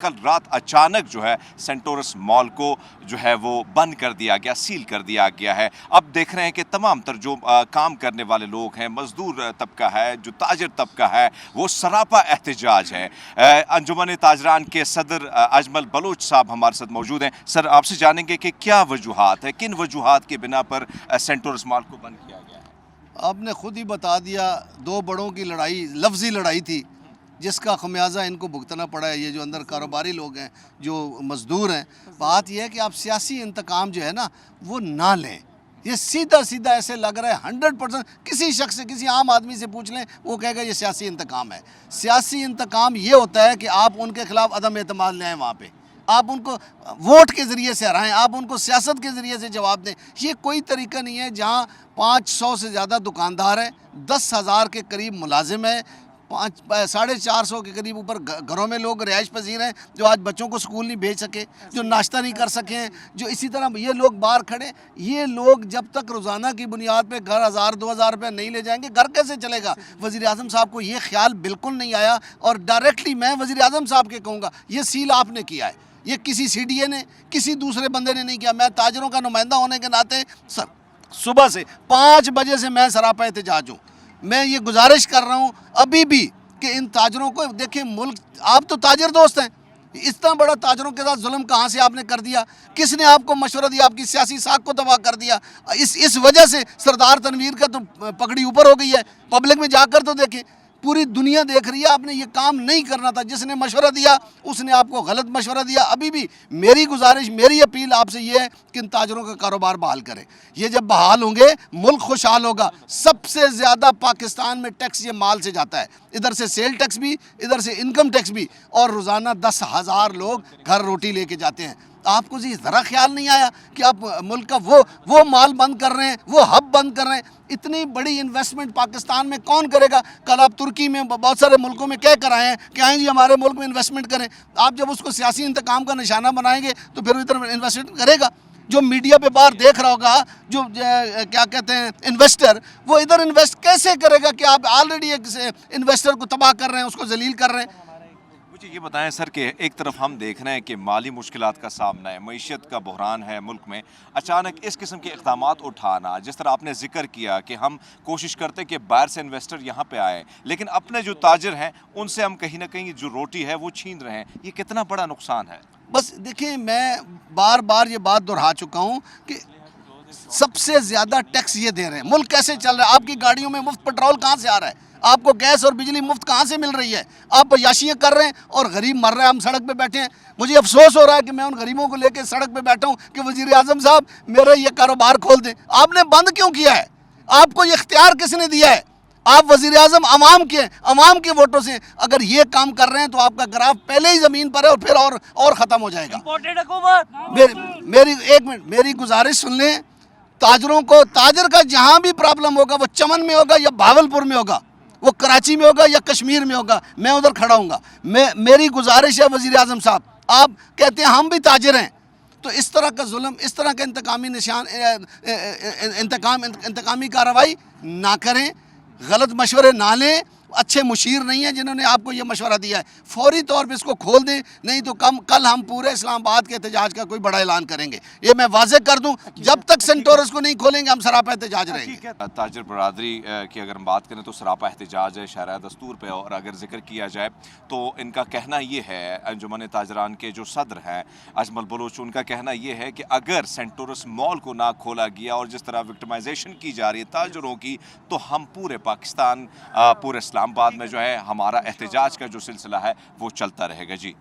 कल रात अचानक जो है सेंटोरस मॉल को जो है वो बंद कर दिया गया, सील कर दिया गया है। अब देख रहे हैं कि तमाम तर जो काम करने वाले लोग हैं, मजदूर तबका है, जो ताजिर तबका है, वो सरापा एहतजाज है। अंजुमन ताजरान के सदर अजमल बलोच साहब हमारे साथ मौजूद हैं। सर, आपसे जानेंगे कि क्या वजूहात है, किन वजूहात के बिना पर सेंटोरस मॉल को बंद किया गया है? आपने खुद ही बता दिया, दो बड़ों की लड़ाई, लफ्ज़ी लड़ाई थी, जिसका खमियाजा इनको भुगतना पड़ा है। ये जो अंदर कारोबारी लोग हैं, जो मज़दूर हैं, बात यह है कि आप सियासी इंतकाम जो है ना वो ना लें। ये सीधा सीधा ऐसे लग रहा है 100%। किसी शख्स से, किसी आम आदमी से पूछ लें, वो कहेगा ये सियासी इंतकाम है। सियासी इंतकाम ये होता है कि आप उनके खिलाफ अदम एतमाद ले आएँ, वहाँ पे आप उनको वोट के ज़रिए से हराएं, आप उनको सियासत के ज़रिए से जवाब दें। ये कोई तरीका नहीं है। जहाँ 500 से ज़्यादा दुकानदार हैं, 10,000 के करीब मुलाजिम हैं, 450 के करीब ऊपर घरों में लोग रिहाइश पजीर हैं, जो आज बच्चों को स्कूल नहीं भेज सके, जो नाश्ता नहीं कर सके हैं, जो इसी तरह ये लोग बाहर खड़े। ये लोग जब तक रोज़ाना की बुनियाद पे घर 1,000-2,000 रुपये नहीं ले जाएंगे, घर कैसे चलेगा? वज़ीर आज़म साहब को ये ख्याल बिल्कुल नहीं आया। और डायरेक्टली मैं वज़ीर आज़म साहब के कहूँगा, ये सील आपने किया है, ये किसी CDA ने, किसी दूसरे बंदे ने नहीं किया। मैं ताजरों का नुमाइंदा होने के नाते सर, सुबह से 5 बजे से मैं सरापा एहतजाज हूँ। मैं ये गुजारिश कर रहा हूँ अभी भी कि इन ताजरों को देखें। मुल्क, आप तो ताजर दोस्त हैं, इतना बड़ा ताजरों के साथ जुल्म कहाँ से आपने कर दिया? किसने आपको मशवरा दिया? आपकी सियासी साख को तबाह कर दिया। इस वजह से सरदार तनवीर का तो पगड़ी ऊपर हो गई है। पब्लिक में जाकर तो देखें, पूरी दुनिया देख रही है। आपने ये काम नहीं करना था। जिसने मशवरा दिया उसने आपको गलत मशवरा दिया। अभी भी मेरी गुजारिश, मेरी अपील आपसे ये है कि इन ताजरों का कारोबार बहाल करें। ये जब बहाल होंगे, मुल्क खुशहाल होगा। सबसे ज़्यादा पाकिस्तान में टैक्स ये माल से जाता है, इधर से सेल टैक्स भी, इधर से इनकम टैक्स भी, और रोज़ाना 10,000 लोग घर रोटी लेके जाते हैं। आपको जी ज़रा ख्याल नहीं आया कि आप मुल्क का वो माल बंद कर रहे हैं, वो हब बंद कर रहे हैं? इतनी बड़ी इन्वेस्टमेंट पाकिस्तान में कौन करेगा? कल आप तुर्की में, बहुत सारे मुल्कों में कह कर आए हैं कि आएँ जी हमारे मुल्क में इन्वेस्टमेंट करें। आप जब उसको सियासी इंतकाम का निशाना बनाएंगे तो फिर इधर इन्वेस्टमेंट करेगा। जो मीडिया पे बाहर देख रहा होगा, जो क्या कहते हैं इन्वेस्टर, वो इधर इन्वेस्ट कैसे करेगा कि आप ऑलरेडी एक इन्वेस्टर को तबाह कर रहे हैं, उसको जलील कर रहे हैं। मुझे ये बताएं सर कि एक तरफ हम देख रहे हैं कि माली मुश्किलात का सामना है, मईशत का बहरान है मुल्क में, अचानक इस किस्म के इक़दामात उठाना, जिस तरह आपने जिक्र किया कि हम कोशिश करते हैं कि बाहर से इन्वेस्टर यहाँ पे आए, लेकिन अपने जो ताजिर हैं उनसे हम कहीं ना कहीं जो रोटी है वो छीन रहे हैं, ये कितना बड़ा नुकसान है? बस देखिए, मैं बार बार ये बात दोहरा चुका हूँ कि सबसे ज़्यादा टैक्स ये दे रहे हैं। मुल्क कैसे चल रहा है? आपकी गाड़ियों में मुफ्त पेट्रोल कहाँ से आ रहा है? आपको गैस और बिजली मुफ्त कहाँ से मिल रही है? आप याशियाँ कर रहे हैं और गरीब मर रहे हैं, हम सड़क पे बैठे हैं। मुझे अफसोस हो रहा है कि मैं उन गरीबों को लेकर सड़क पे बैठा हूँ कि वज़ीर आज़म साहब मेरा ये कारोबार खोल दें। आपने बंद क्यों किया है? आपको ये इख्तियार किसने दिया है? आप वज़ीर आज़म अवाम के वोटों से अगर ये काम कर रहे हैं तो आपका ग्राफ पहले ही ज़मीन पर है और फिर और ख़त्म हो जाएगा। मेरी गुजारिश सुन लें, ताजरों को, ताजर का जहाँ भी प्रॉब्लम होगा, वो चमन में होगा या भावलपुर में होगा, वो कराची में होगा या कश्मीर में होगा, मैं उधर खड़ा हूँगा। मेरी गुजारिश है वज़ीर आज़म साहब, आप कहते हैं हम भी ताजिर हैं, तो इस तरह का जुल्म, इस तरह का इंतकामी कार्रवाई ना करें, गलत मशवरे ना लें। अच्छे मुशीर नहीं हैं जिन्होंने आपको ये मशवरा दिया है। फौरी तौर पे इसको खोल दें, नहीं तो कल हम पूरे इस्लामाबाद के एहतजाज का कोई बड़ा ऐलान करेंगे। ये मैं वाज़ेह कर दूं, जब तक सेंटोरस को नहीं खोलेंगे हम सरापा एहतजाज रहेंगे। ताजर बरादरी की अगर हम बात करें तो सरापा एहतजाज है शरअ दस्तूर पे, और अगर जिक्र किया जाए तो इनका कहना ये है, अंजुमन ताजरान के जो सदर हैं अजमल बलोच, उनका कहना ये है कि अगर सेंटोरस मॉल को ना खोला गया और जिस तरह विक्टिमाइजेशन की जा रही है ताजरों की, तो हम पूरे पाकिस्तान, पूरे इस्लामाबाद में जो है हमारा एहतजाज का जो सिलसिला है वो चलता रहेगा। जी।